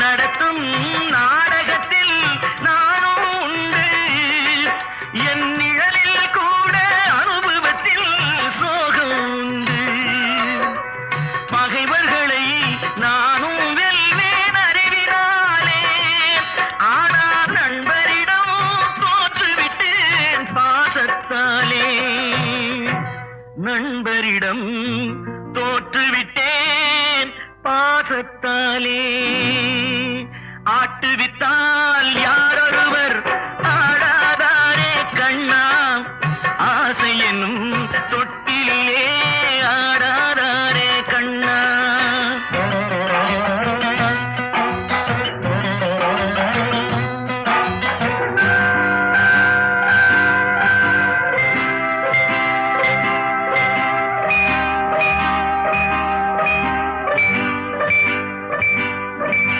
நடத்தும் நாடகத்தில் நானும் உண்டு. என் நிழலில் கூட அனுபவத்தில் சோகம் உண்டு. பகைவர்களை நானும் வெல்வேன் அறிவினாலே. ஆனால் நண்பரிடம் தோற்றுவிட்டேன் பாசத்தாலே. நண்பரிடம் தோற்றுவிட்டேன் பாசத்தாலே. ஆட்டுவித்தான்